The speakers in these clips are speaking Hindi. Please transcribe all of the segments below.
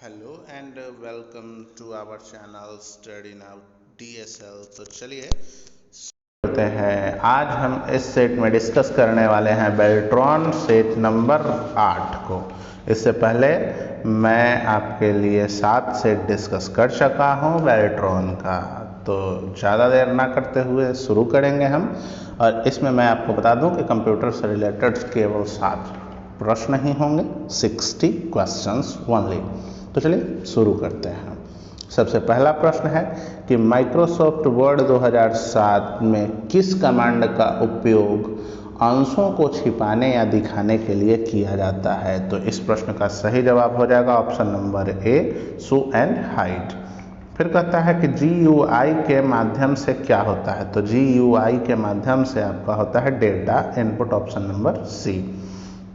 Hello and welcome to our channel study now DSL। तो चलिए करते हैं। आज हम इस सेट में डिस्कस करने वाले हैं बेल्ट्रॉन सेट नंबर 8 को। इससे पहले मैं आपके लिए 7 सेट डिस्कस कर चुका हूं बेल्ट्रॉन का, तो ज़्यादा देर ना करते हुए शुरू करेंगे हम। और इसमें मैं आपको बता दूं कि कंप्यूटर से रिलेटेड केवल 7 प्रश्न ही होंगे, 60 क्वेश्चंस ओनली। तो चलिए शुरू करते हैं। सबसे पहला प्रश्न है कि माइक्रोसॉफ्ट वर्ड 2007 में किस कमांड का उपयोग अंशों को छिपाने या दिखाने के लिए किया जाता है। तो इस प्रश्न का सही जवाब हो जाएगा option number A, show and hide. फिर कहता है कि GUI के माध्यम से क्या होता है। तो GUI के माध्यम से आपका होता है data input, option number C.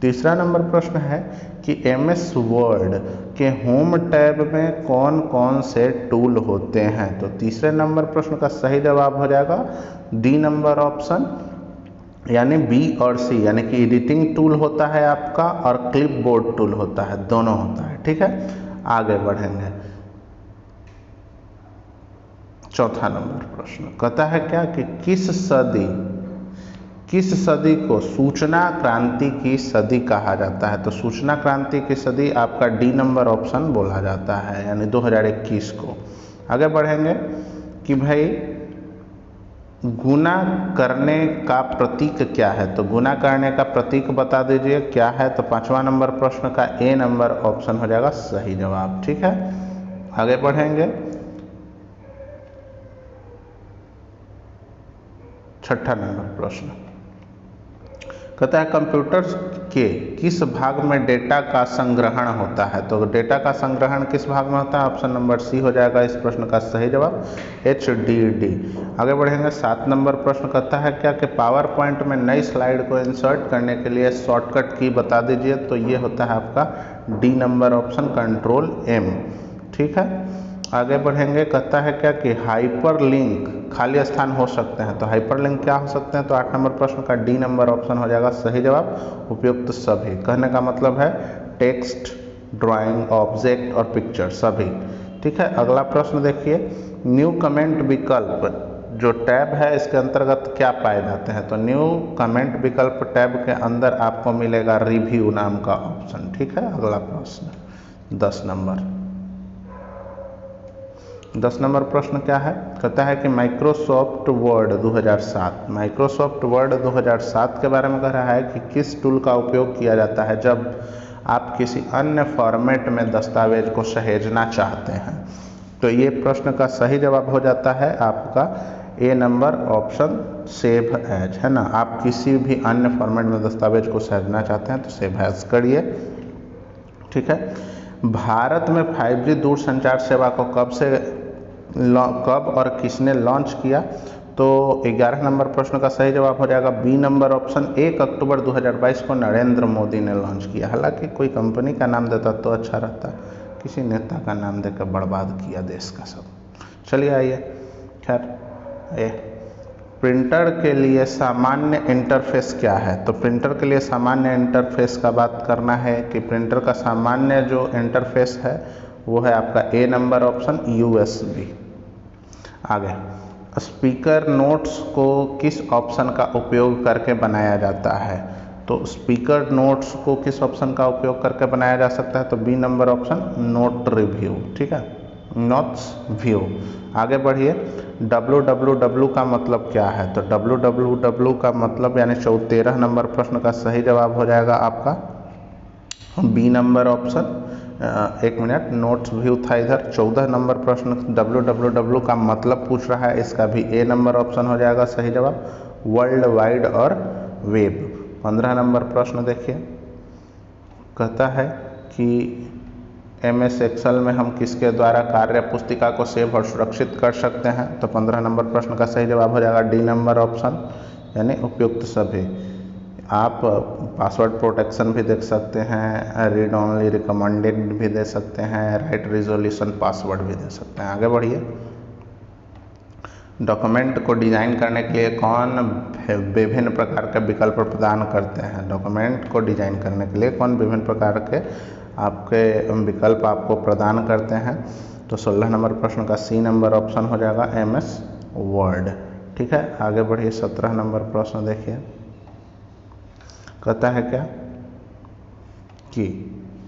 तीसरा नंबर प्रश्न है कि MS वर्ड के होम टैब में कौन कौन से टूल होते हैं। तो तीसरे नंबर प्रश्न का सही जवाब हो जाएगा डी नंबर ऑप्शन, यानी B और C, यानी कि एडिटिंग टूल होता है आपका और क्लिपबोर्ड टूल होता है, दोनों होता है। ठीक है, आगे बढ़ेंगे। चौथा नंबर प्रश्न कहता है क्या कि किस सदी को सूचना क्रांति की सदी कहा जाता है। तो सूचना क्रांति की सदी आपका डी नंबर ऑप्शन बोला जाता है, यानी 2021 को। आगे बढ़ेंगे कि भाई गुणा करने का प्रतीक क्या है। तो गुणा करने का प्रतीक बता दीजिए क्या है। तो 5वां नंबर प्रश्न का ए नंबर ऑप्शन हो जाएगा सही जवाब। ठीक है, आगे बढ़ेंगे। छठा नंबर प्रश्न कहता है कंप्यूटर के किस भाग में डेटा का संग्रहण होता है। तो डेटा का संग्रहण किस भाग में होता है, ऑप्शन नंबर सी हो जाएगा इस प्रश्न का सही जवाब, HDD। आगे बढ़ेंगे। 7 नंबर प्रश्न कहता है क्या कि पावर पॉइंट में नई स्लाइड को इंसर्ट करने के लिए शॉर्टकट की बता दीजिए। तो ये होता है आपका D number option, control M। ठीक है, आगे बढ़ेंगे। कहता है क्या कि हाइपर लिंक खाली स्थान हो सकते हैं। तो हाइपर लिंक क्या हो सकते हैं। तो 8 नंबर प्रश्न का डी नंबर ऑप्शन हो जाएगा सही जवाब, उपयुक्त सभी। कहने का मतलब है टेक्स्ट, ड्राइंग, ऑब्जेक्ट और पिक्चर सभी। ठीक है, अगला प्रश्न देखिए। न्यू कमेंट विकल्प जो टैब है इसके अंतर्गत क्या पाए जाते हैं। तो न्यू कमेंट विकल्प टैब के अंदर आपको मिलेगा रिव्यू नाम का ऑप्शन। ठीक है, अगला प्रश्न 10 नंबर प्रश्न क्या है। कहता है कि माइक्रोसॉफ्ट वर्ड 2007 के बारे में कह रहा है कि किस टूल का उपयोग किया जाता है जब आप किसी अन्य फॉर्मेट में दस्तावेज को सहेजना चाहते हैं। तो ये प्रश्न का सही जवाब हो जाता है आपका ए नंबर ऑप्शन, सेव एज, है ना। आप किसी भी अन्य फॉर्मेट में दस्तावेज को सहेजना चाहते हैं तो सेव एज करिए। ठीक है, भारत में 5G दूरसंचार सेवा को कब और किसने लॉन्च किया। तो 11 नंबर प्रश्न का सही जवाब हो जाएगा बी नंबर ऑप्शन, 1 अक्टूबर 2022 को नरेंद्र मोदी ने लॉन्च किया। हालांकि कोई कंपनी का नाम देता तो अच्छा रहता, किसी नेता का नाम देकर बर्बाद किया देश का सब। चलिए आइए, खैर प्रिंटर के लिए सामान्य इंटरफेस क्या है। तो प्रिंटर के लिए सामान्य इंटरफेस का बात करना है कि प्रिंटर का सामान्य जो इंटरफेस है वो है आपका ए नंबर ऑप्शन, USB। आगे, स्पीकर नोट्स को किस ऑप्शन का उपयोग करके बनाया जाता है। तो स्पीकर नोट्स को किस ऑप्शन का उपयोग करके बनाया जा सकता है। तो B number option, note review. ठीक है, नोट्स व्यू। आगे बढ़िए। www का मतलब क्या है। तो www का मतलब यानी 13 नंबर प्रश्न का सही जवाब हो जाएगा आपका बी नंबर ऑप्शन, एक मिनट, नोट्स व्यू था इधर। 14 नंबर प्रश्न www का मतलब पूछ रहा है, इसका भी ए नंबर ऑप्शन हो जाएगा सही जवाब, वर्ल्ड वाइड और वेब। 15 नंबर प्रश्न देखिए। कहता है कि MS एक्सेल में हम किसके द्वारा कार्य पुस्तिका को सेव और सुरक्षित कर सकते हैं। तो 15 नंबर प्रश्न का सही जवाब हो जाएगा डी नंबर ऑप्शन, यानी उपयुक्त सभी। आप पासवर्ड प्रोटेक्शन भी देख सकते हैं, रीड ओनली रिकमेंडेड भी दे सकते हैं, राइट रिजोल्यूशन पासवर्ड भी दे सकते हैं। आगे बढ़िए। डॉक्यूमेंट को डिजाइन करने के लिए कौन विभिन्न प्रकार के विकल्प प्रदान करते हैं। डॉक्यूमेंट को डिजाइन करने के लिए कौन विभिन्न प्रकार के आपके विकल्प आपको प्रदान करते हैं। तो 16 नंबर प्रश्न का सी नंबर ऑप्शन हो जाएगा MS वर्ड। ठीक है, आगे बढ़िए 17 नंबर प्रश्न देखिए। कहता है क्या कि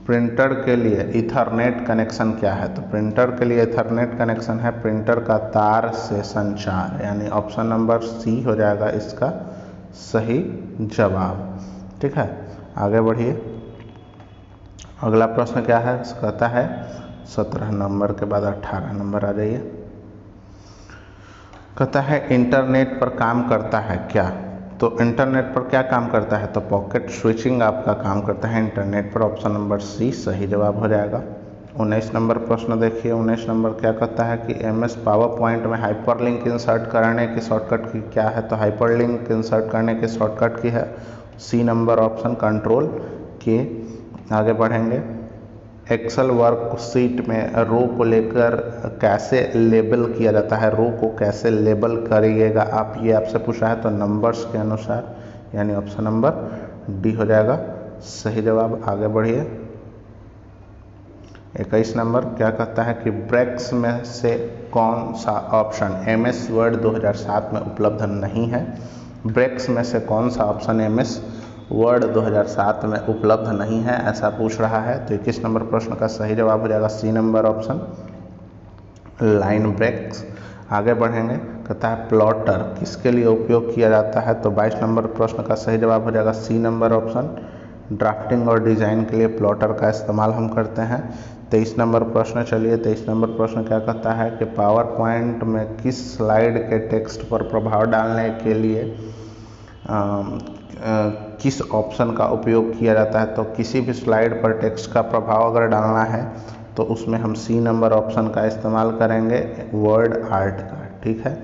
प्रिंटर के लिए इथरनेट कनेक्शन क्या है। तो प्रिंटर के लिए इथरनेट कनेक्शन है प्रिंटर का तार से संचार, यानी ऑप्शन नंबर सी हो जाएगा इसका सही जवाब। ठीक है, आगे बढ़िए। अगला प्रश्न क्या है, कहता है 17 नंबर के बाद 18 नंबर आ जाइए। कहता है इंटरनेट पर काम करता है क्या। तो इंटरनेट पर क्या काम करता है, तो पॉकेट स्विचिंग आपका काम करता है इंटरनेट पर, ऑप्शन नंबर सी सही जवाब हो जाएगा। 19 नंबर प्रश्न देखिए। 19 नंबर क्या कहता है कि MS पावर पॉइंट में हाइपरलिंक इंसर्ट करने की शॉर्टकट की क्या है। तो हाइपरलिंक इंसर्ट करने की शॉर्टकट की है सी नंबर ऑप्शन कंट्रोल के। आगे बढ़ेंगे। एक्सेल वर्कशीट में रो को लेकर कैसे लेबल किया जाता है, रो को कैसे लेबल करिएगा आप, ये आपसे पूछा है। तो नंबर्स के अनुसार, यानी ऑप्शन नंबर डी हो जाएगा सही जवाब। आगे बढ़िए। 21 नंबर क्या कहता है कि ब्रेक्स में से कौन सा ऑप्शन MS वर्ड 2007 में उपलब्ध नहीं है। ब्रेक्स में से कौन सा ऑप्शन MS वर्ड 2007 में उपलब्ध नहीं है, ऐसा पूछ रहा है। तो 21 नंबर प्रश्न का सही जवाब हो जाएगा C number option line breaks. आगे बढ़ेंगे। कहता है प्लॉटर किसके लिए उपयोग किया जाता है। तो 22 नंबर प्रश्न का सही जवाब हो जाएगा सी नंबर ऑप्शन ड्राफ्टिंग और डिजाइन के लिए प्लॉटर का इस्तेमाल हम करते हैं। 23 नंबर प्रश्न चलिए। 23 नंबर प्रश्न क्या कहता है कि पावर पॉइंट में किस स्लाइड के टेक्स्ट पर प्रभाव डालने के लिए किस ऑप्शन का उपयोग किया जाता है। तो किसी भी स्लाइड पर टेक्स्ट का प्रभाव अगर डालना है तो उसमें हम सी नंबर ऑप्शन का इस्तेमाल करेंगे, वर्ड आर्ट का। ठीक है,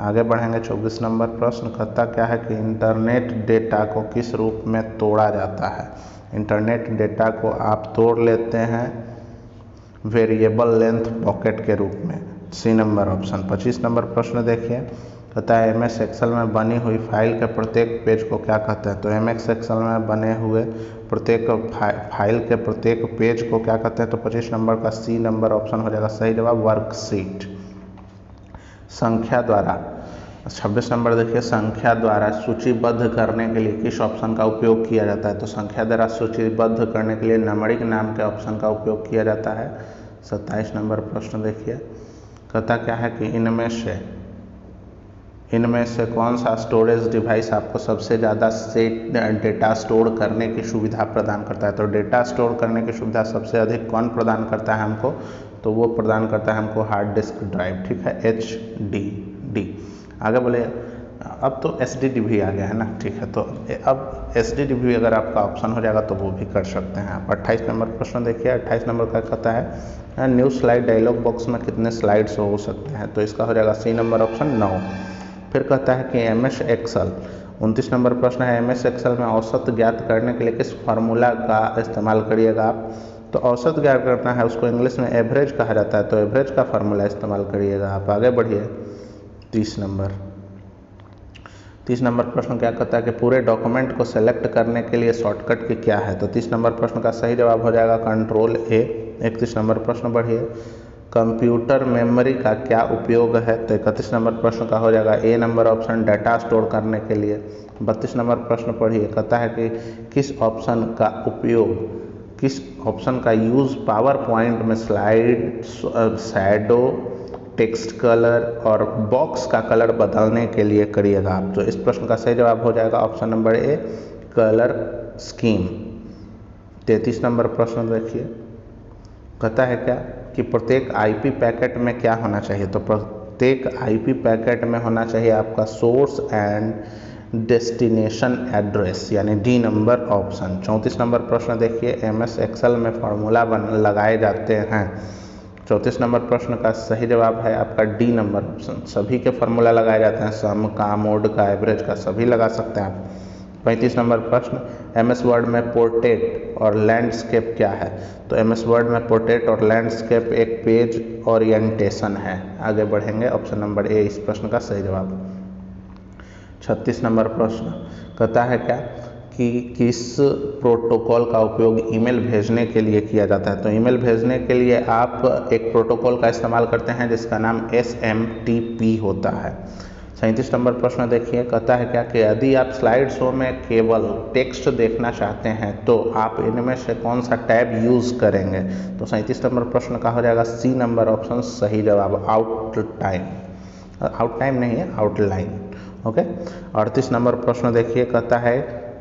आगे बढ़ेंगे। 24 नंबर प्रश्न कहता क्या है कि इंटरनेट डेटा को किस रूप में तोड़ा जाता है। इंटरनेट डेटा को आप तोड़ लेते हैं वेरिएबल लेंथ पॉकेट के रूप में, सी नंबर ऑप्शन। 25 नंबर प्रश्न देखिए। कहता है MS एक्सेल में बनी हुई फाइल के प्रत्येक पेज को क्या कहते हैं। तो MS एक्सेल में बने हुए प्रत्येक फाइल के प्रत्येक पेज को क्या कहते हैं। तो 25 नंबर का सी नंबर ऑप्शन हो जाएगा सही जवाब, वर्कशीट। संख्या द्वारा 26 नंबर देखिए। संख्या द्वारा सूचीबद्ध करने के लिए किस ऑप्शन का उपयोग किया जाता है। तो संख्या द्वारा सूचीबद्ध करने के लिए नंबरिंग नाम के ऑप्शन का उपयोग किया जाता है। 27 नंबर प्रश्न देखिए। कहता क्या है कि इनमें से कौन सा स्टोरेज डिवाइस आपको सबसे ज़्यादा डेटा स्टोर करने की सुविधा प्रदान करता है। तो डेटा स्टोर करने की सुविधा सबसे अधिक कौन प्रदान करता है हमको, तो वो प्रदान करता है हमको हार्ड डिस्क ड्राइव। ठीक है, HDD। आगे बोले अब तो SSD भी आ गया है ना। ठीक है, तो अब SSD भी अगर आपका ऑप्शन हो जाएगा तो वो भी कर सकते हैं आप। 28 नंबर प्रश्न देखिए। 28 नंबर का कहता है न्यू स्लाइड डायलॉग बॉक्स में कितने स्लाइड्स हो सकते हैं। तो इसका हो जाएगा सी नंबर ऑप्शन 9। फिर कहता है कि MS एक्सेल। 29 नंबर प्रश्न है MS एक्सेल में औसत ज्ञात करने के लिए किस फार्मूला का इस्तेमाल करिएगा आप। तो औसत ज्ञात करना है उसको इंग्लिश में एवरेज कहा जाता है, तो एवरेज का फार्मूला इस्तेमाल करिएगा आप। आगे बढ़िए। 30 नंबर प्रश्न क्या कहता है कि पूरे डॉक्यूमेंट को सेलेक्ट करने के लिए शॉर्टकट की क्या है। तो 30 नंबर प्रश्न का सही जवाब हो जाएगा कंट्रोल A। 31 नंबर प्रश्न बढ़िए। कंप्यूटर मेमोरी का क्या उपयोग है। तो 31 नंबर प्रश्न का हो जाएगा A number option data store करने के लिए। 32 नंबर प्रश्न पढ़िए। कहता है कि किस ऑप्शन का उपयोग, किस ऑप्शन का यूज़ पावर पॉइंट में स्लाइड, शैडो, टेक्स्ट कलर और बॉक्स का कलर बदलने के लिए करिएगा आप। तो इस प्रश्न का सही जवाब हो जाएगा option number A, colour scheme. 33 number प्रश्न देखिए। कहता है क्या कि प्रत्येक IP पैकेट में क्या होना चाहिए। तो प्रत्येक IP पैकेट में होना चाहिए आपका सोर्स एंड डेस्टिनेशन एड्रेस, यानी D नंबर ऑप्शन। 34 नंबर प्रश्न देखिए। MS एक्सेल में फार्मूला लगाए जाते हैं। 34 नंबर प्रश्न का सही जवाब है आपका D नंबर ऑप्शन। सभी के फार्मूला लगाए जाते हैं, सम का, मोड का, एवरेज का, सभी लगा सकते हैं आप। 35 नंबर प्रश्न MS वर्ड में पोर्ट्रेट और लैंडस्केप क्या है। तो MS वर्ड में पोर्ट्रेट और लैंडस्केप एक पेज ओरिएंटेशन है। आगे बढ़ेंगे। ऑप्शन नंबर A इस प्रश्न का सही जवाब। 36 नंबर प्रश्न कहता है क्या कि किस प्रोटोकॉल का उपयोग ईमेल भेजने के लिए किया जाता है। तो ईमेल भेजने के लिए आप एक प्रोटोकॉल का इस्तेमाल करते हैं जिसका नाम SMTP होता है। 37 नंबर प्रश्न देखिए, कहता है क्या कि यदि आप स्लाइड शो में केवल टेक्स्ट देखना चाहते हैं तो आप इनमें से कौन सा टैब यूज़ करेंगे। तो 37 नंबर प्रश्न का हो जाएगा C नंबर ऑप्शन सही जवाब, आउट टाइम नहीं है, आउटलाइन। ओके। 38 नंबर प्रश्न देखिए, कहता है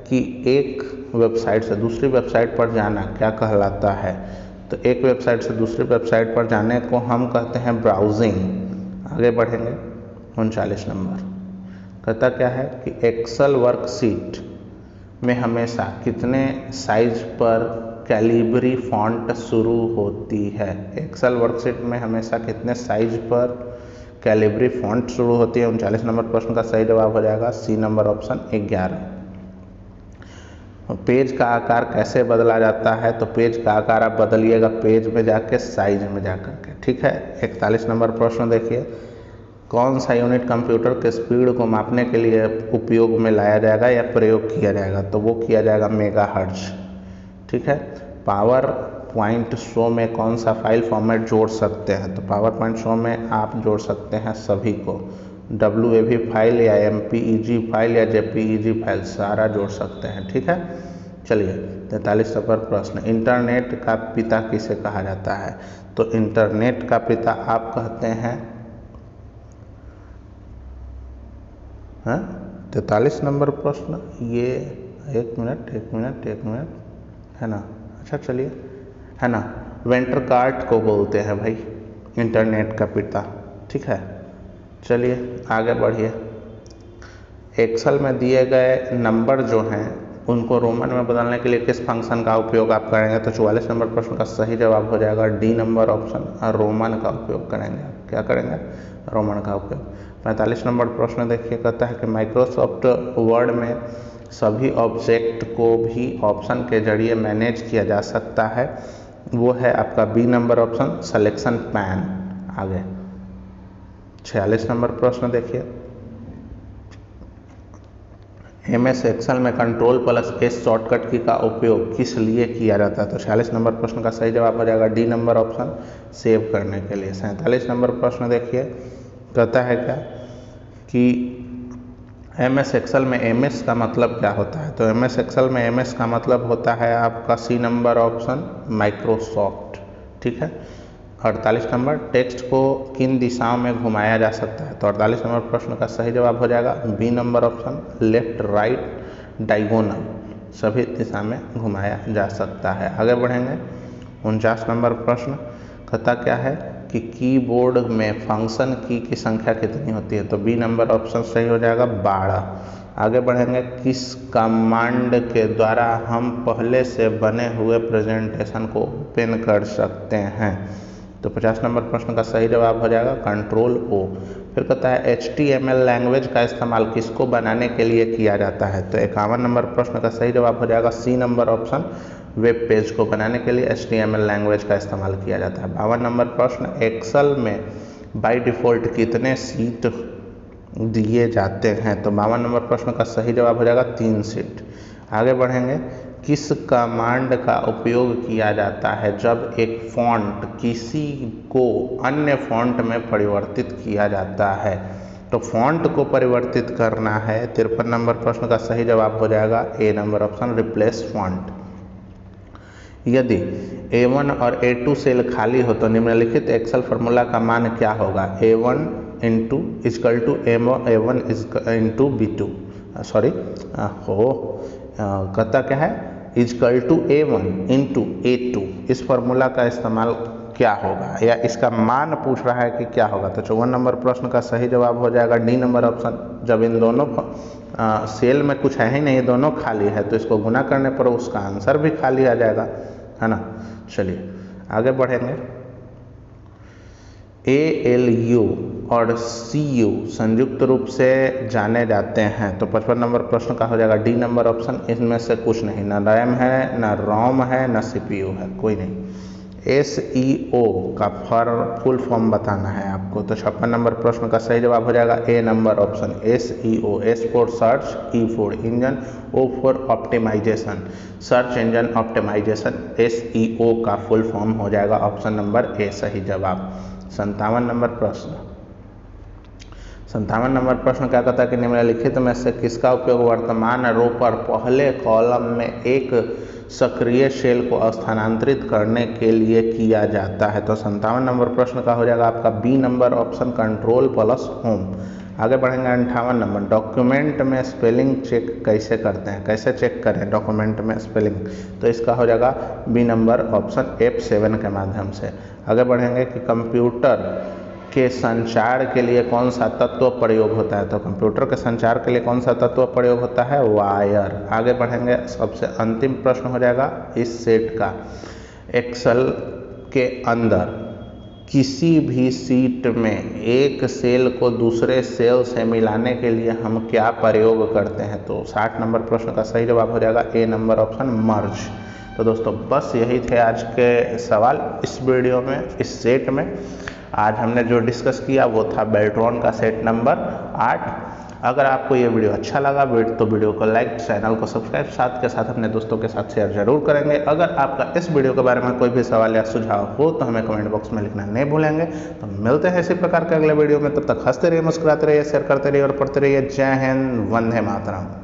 कि एक वेबसाइट से दूसरी वेबसाइट पर जाना क्या कहलाता है। तो एक वेबसाइट से दूसरी वेबसाइट पर जाने को हम कहते हैं ब्राउजिंग। आगे बढ़ेंगे। 39 नंबर कहता क्या है कि एक्सेल वर्कशीट में हमेशा कितने साइज पर कैलिब्री फॉन्ट शुरू होती है। एक्सेल वर्कशीट में हमेशा कितने साइज पर कैलिब्री फॉन्ट शुरू होती है। 39 नंबर प्रश्न का सही जवाब हो जाएगा C नंबर ऑप्शन 11। पेज का आकार कैसे बदला जाता है। तो पेज का आकार आप बदलिएगा पेज में जाके, साइज में जाकर के, ठीक है। 41 नंबर प्रश्न देखिए, कौन सा यूनिट कंप्यूटर के स्पीड को मापने के लिए उपयोग में लाया जाएगा या प्रयोग किया जाएगा। तो वो किया जाएगा मेगाहर्ट्ज, ठीक है। पावर पॉइंट शो में कौन सा फाइल फॉर्मेट जोड़ सकते हैं। तो पावर पॉइंट शो में आप जोड़ सकते हैं सभी को, WAV फाइल या MPEG फाइल या JPEG फाइल, सारा जोड़ सकते हैं, ठीक है। चलिए 43 नंबर प्रश्न, इंटरनेट का पिता किसे कहा जाता है। तो इंटरनेट का पिता आप कहते हैं 43 नंबर प्रश्न, ये एक मिनट है ना। अच्छा चलिए, है ना, वेंटरकार्ट को बोलते हैं भाई इंटरनेट का पिता, ठीक है। चलिए आगे बढ़िए। एक्सेल में दिए गए नंबर जो हैं उनको रोमन में बदलने के लिए किस फंक्शन का उपयोग आप करेंगे। तो 44 नंबर प्रश्न का सही जवाब हो जाएगा D नंबर ऑप्शन, रोमन का उपयोग करेंगे। क्या करेंगे, रोमन का उपयोग। 45 नंबर प्रश्न देखिए, कहता है कि माइक्रोसॉफ्ट वर्ड में सभी ऑब्जेक्ट को भी ऑप्शन के जरिए मैनेज किया जा सकता है। वो है आपका B number option, selection pan. आगे 46 नंबर प्रश्न देखिए, MS एक्सेल में Ctrl+S शॉर्टकट की का उपयोग किस लिए किया जाता है। तो 46 नंबर प्रश्न का सही जवाब हो जाएगा D नंबर ऑप्शन, सेव करने के लिए। 47 नंबर प्रश्न देखिए, कहता है क्या कि MS एक्सेल में MS का मतलब क्या होता है। तो MS एक्सेल में MS का मतलब होता है आपका C नंबर ऑप्शन, माइक्रोसॉफ्ट, ठीक है। 48 नंबर, टेक्स्ट को किन दिशाओं में घुमाया जा सकता है। तो 48 नंबर प्रश्न का सही जवाब हो जाएगा B number option, left right diagonal, सभी दिशा में घुमाया जा सकता है। आगे बढ़ेंगे। 49 नंबर प्रश्न, कहता क्या है कि कीबोर्ड में फंक्शन की संख्या कितनी होती है। तो B नंबर ऑप्शन सही हो जाएगा, 12। आगे बढ़ेंगे। किस कमांड के द्वारा हम पहले से बने हुए प्रेजेंटेशन को ओपन कर सकते हैं। तो 50 नंबर प्रश्न का सही जवाब हो जाएगा Ctrl+O। फिर कहता है HTML लैंग्वेज का इस्तेमाल किसको बनाने के लिए किया जाता है। तो 51 नंबर प्रश्न का सही जवाब हो जाएगा C number option, web page को बनाने के लिए HTML लैंग्वेज का इस्तेमाल किया जाता है। 52 नंबर प्रश्न, एक्सेल में बाय डिफ़ॉल्ट कितने सीट दिए जाते हैं। तो 52 नंबर प्रश्न का सही जवाब हो जाएगा 3 सीट। आगे बढ़ेंगे। किस कमांड का उपयोग किया जाता है जब एक फॉन्ट किसी को अन्य फॉन्ट में परिवर्तित किया जाता है। तो फॉन्ट को परिवर्तित करना है। 53 नंबर प्रश्न का सही जवाब हो जाएगा A number option, replace font. यदि A1 और A2 सेल खाली हो तो निम्नलिखित एक्सेल फार्मूला का मान क्या होगा। A1 into equal to A1 into B2, sorry कहता क्या है, is equal to A1 into A2। इस फार्मूला का इस्तेमाल क्या होगा, या इसका मान पूछ रहा है कि क्या होगा। तो 54 नंबर प्रश्न का सही जवाब हो जाएगा D नंबर ऑप्शन। जब इन दोनों सेल में कुछ है ही नहीं, दोनों खाली है, तो इसको गुना करने पर उसका आंसर भी खाली आ जाएगा, है ना। चलिए आगे बढ़ेंगे। ALU और CU संयुक्त रूप से जाने जाते हैं। तो 55 नंबर प्रश्न का हो जाएगा D नंबर ऑप्शन। इसमें से कुछ नहीं, ना रैम है, ना रोम है, ना CPU है, कोई नहीं। SEO का फुल फॉर्म बताना है आपको। तो 56 नंबर प्रश्न का सही जवाब हो जाएगा A number option SEO। S for search, E for engine, O for optimisation, search engine optimisation. SEO का फुल फॉर्म हो जाएगा ऑप्शन नंबर ए सही जवाब। 57 नंबर प्रश्न, 57 नंबर प्रश्न क्या कहता है कि निम्नलिखित में से किसका उपयोग वर्तमान रो पर पहले कॉलम में एक सक्रिय सेल को स्थानांतरित करने के लिए किया जाता है। तो 57 नंबर प्रश्न का हो जाएगा आपका B number option control plus home. आगे बढ़ेंगे 58 नंबर, डॉक्यूमेंट में स्पेलिंग चेक कैसे करते हैं, कैसे चेक करें डॉक्यूमेंट में स्पेलिंग। तो इसका हो जाएगा बी नंबर ऑप्शन F7 के माध्यम से। आगे बढ़ेंगे कि कंप्यूटर के संचार के लिए कौन सा तत्व प्रयोग होता है। तो कंप्यूटर के संचार के लिए कौन सा तत्व प्रयोग होता है, वायर। आगे बढ़ेंगे, सबसे अंतिम प्रश्न हो जाएगा इस सेट का, एक्सेल के अंदर किसी भी सीट में एक सेल को दूसरे सेल से मिलाने के लिए हम क्या प्रयोग करते हैं। तो 60 नंबर प्रश्न का सही जवाब हो जाएगा ए नंबर ऑप्शन मर्ज। तो दोस्तों बस यही थे आज के सवाल इस वीडियो में, इस सेट में। आज हमने जो डिस्कस किया वो था बेल्ट्रॉन का सेट नंबर 8। अगर आपको ये वीडियो अच्छा लगा तो वीडियो को लाइक, चैनल को सब्सक्राइब, साथ के साथ अपने दोस्तों के साथ शेयर जरूर करेंगे। अगर आपका इस वीडियो के बारे में कोई भी सवाल या सुझाव हो तो हमें कमेंट बॉक्स में लिखना नहीं भूलेंगे। तो मिलते हैं इसी प्रकार के अगले वीडियो में, तब तक हंसते रहिए, मुस्कुराते रहिए, शेयर करते रहिए और पढ़ते रहिए। जय हिंद, वंदे मातरम।